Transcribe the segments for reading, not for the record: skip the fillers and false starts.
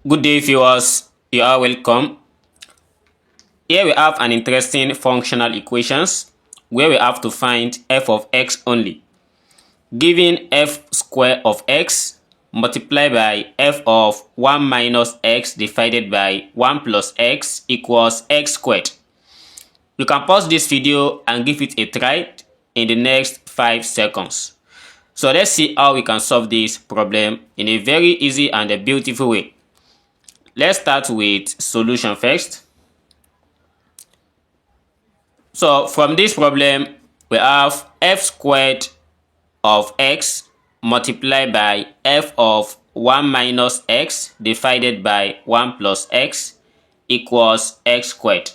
Good day, viewers. You are welcome. Here we have an interesting functional equations where we have to find f of x only. Given f square of x multiplied by f of 1 minus x divided by 1 plus x equals x squared. You can pause this video and give it a try in the next 5 seconds. So let's see how we can solve this problem in a very easy and a beautiful way. Let's start with solution first. So from this problem, we have f squared of x multiplied by f of 1 minus x divided by 1 plus x equals x squared.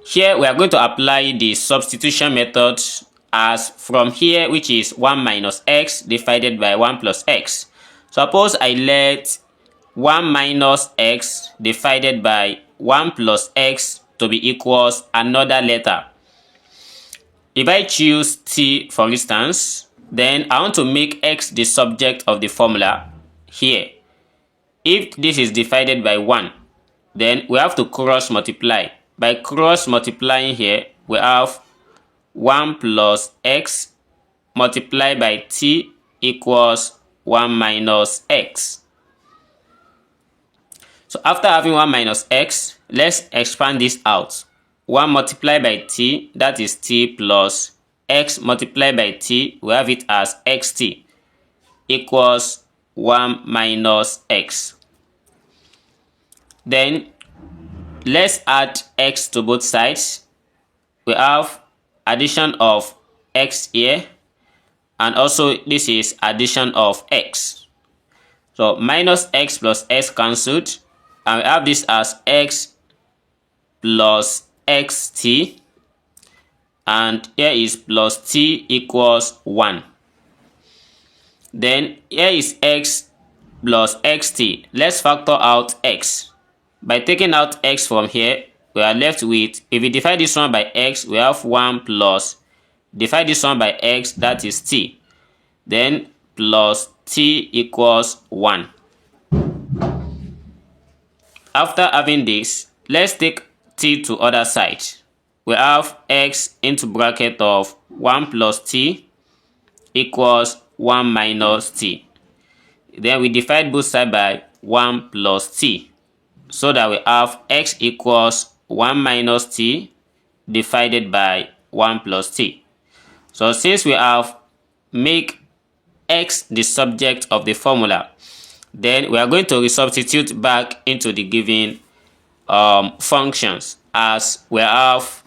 Here we are going to apply the substitution method as from here, which is 1 minus x divided by 1 plus x. Suppose I let 1 minus x divided by 1 plus x to be equals another letter. If I choose t for instance, then I want to make x the subject of the formula here. If this is divided by 1, then we have to cross multiply. By cross multiplying here, we have 1 plus x multiplied by t equals 1 minus x. So after having 1 minus x, let's expand this out. 1 multiplied by t, that is t plus x multiplied by t, we have it as xt equals 1 minus x. Then let's add x to both sides. We have addition of x here, and also this is addition of x. So minus x plus x cancelled, and we have this as x plus xt, and here is plus t equals 1. Then here is x plus xt. Let's factor out x. By taking out x from here, we are left with, if we divide this one by x, we have 1 plus, divide this one by x, that is t. Then plus t equals 1. After having this, let's take t to other side. We have x into bracket of 1 plus t equals 1 minus t. Then we divide both sides by 1 plus t, so that we have x equals 1 minus t divided by 1 plus t. So since we have make x the subject of the formula, then we are going to resubstitute back into the given functions, as we have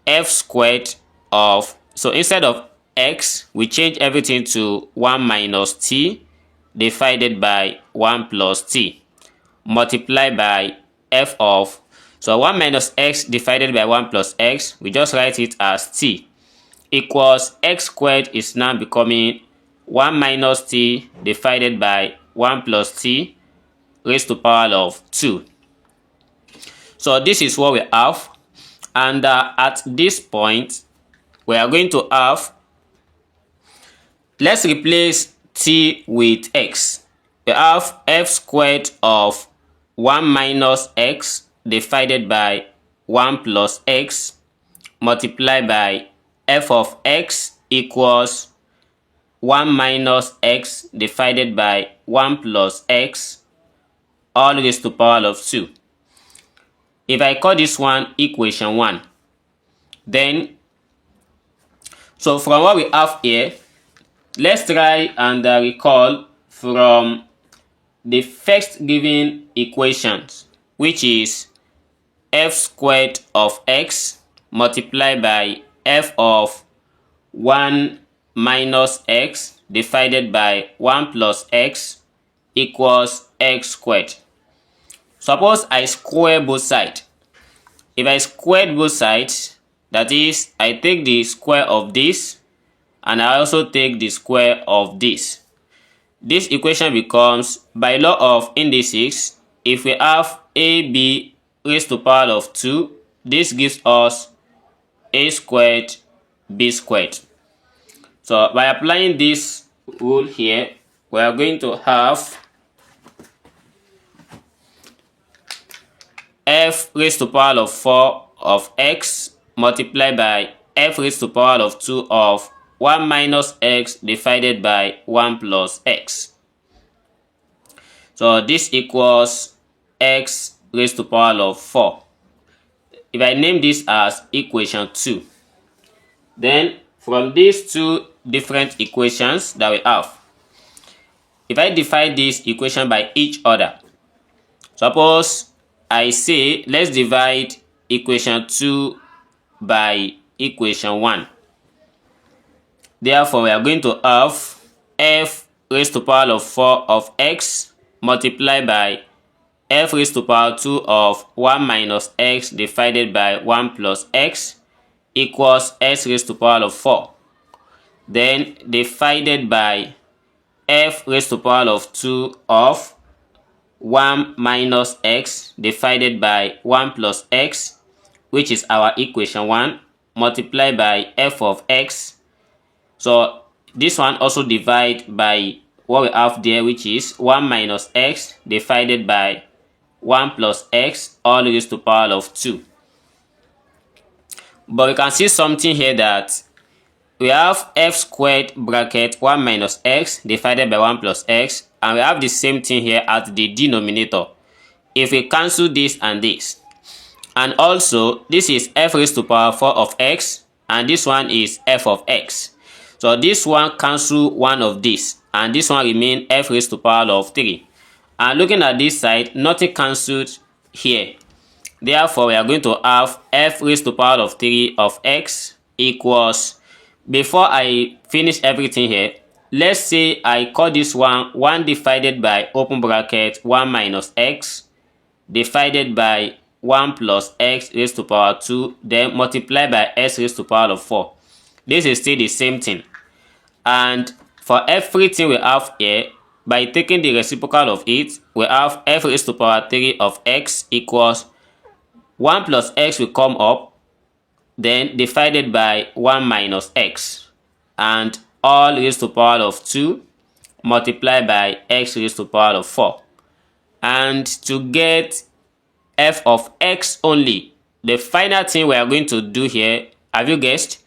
f squared of, so instead of x, we change everything to 1 minus t divided by 1 plus t multiplied by f of, so 1 minus x divided by 1 plus x, we just write it as t equals x squared is now becoming 1 minus t divided by 1 plus t raised to power of 2. So this is what we have, and at this point we are going to have, let's replace t with x. We have f squared of 1 minus x divided by 1 plus x multiplied by f of x equals 1 minus x divided by 1 plus x all raised to power of 2. If I call this one equation 1, then, so from what we have here, let's try and recall from the first given equations, which is f squared of x multiplied by f of 1 minus x divided by 1 plus x equals x squared. Suppose I square both sides. If I squared both sides, that is, I take the square of this and I also take the square of this. This equation becomes, by law of indices, if we have ab raised to power of 2, this gives us a squared b squared. So by applying this rule here, we are going to have f raised to the power of 4 of x multiplied by f raised to the power of 2 of 1 minus x divided by 1 plus x. So this equals x raised to the power of 4. If I name this as equation 2, then from these two different equations that we have, if I divide this equation by each other, suppose I say let's divide equation 2 by equation 1. Therefore, we are going to have f raised to the power of 4 of x multiplied by f raised to the power 2 of 1 minus x divided by 1 plus x equals s raised to the power of 4. Then divided by f raised to the power of 2 of 1 minus x divided by 1 plus x, which is our equation 1, multiplied by f of x. So this one also divide by what we have there, which is 1 minus x divided by 1 plus x all raised to the power of 2. But we can see something here that we have f squared bracket 1 minus x divided by 1 plus x, and we have the same thing here at the denominator. If we cancel this and this, and also this is f raised to the power 4 of x, and this one is f of x. So this one cancel one of this, and this one remain f raised to the power of 3. And looking at this side, nothing cancelled here. Therefore, we are going to have f raised to the power of 3 of x equals, before I finish everything here, let's say I call this one 1 divided by open bracket 1 minus x divided by 1 plus x raised to the power 2, then multiply by s raised to the power of 4. This is still the same thing. And for everything we have here, by taking the reciprocal of it, we have f raised to the power 3 of x equals 1 plus x will come up, then divided by 1 minus x, and all raised to the power of 2 multiplied by x raised to the power of 4. And to get f of x only, the final thing we are going to do here, have you guessed?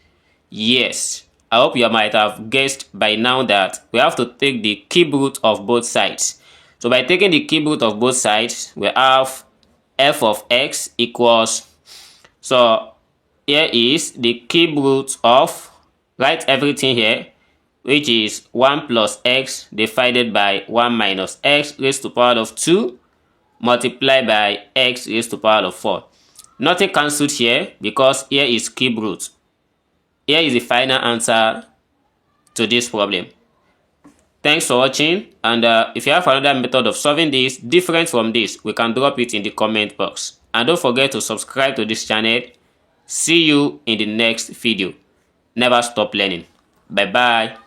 Yes. I hope you might have guessed by now that we have to take the cube root of both sides. So by taking the cube root of both sides, we have f of x equals, so here is the cube root of, write everything here, which is 1 plus x divided by 1 minus x raised to the power of 2 multiplied by x raised to the power of 4. Nothing cancelled here because here is cube root. Here is the final answer to this problem. Thanks for watching, and if you have another method of solving this different from this, we can drop it in the comment box. And don't forget to subscribe to this channel. See you in the next video. Never stop learning. Bye bye.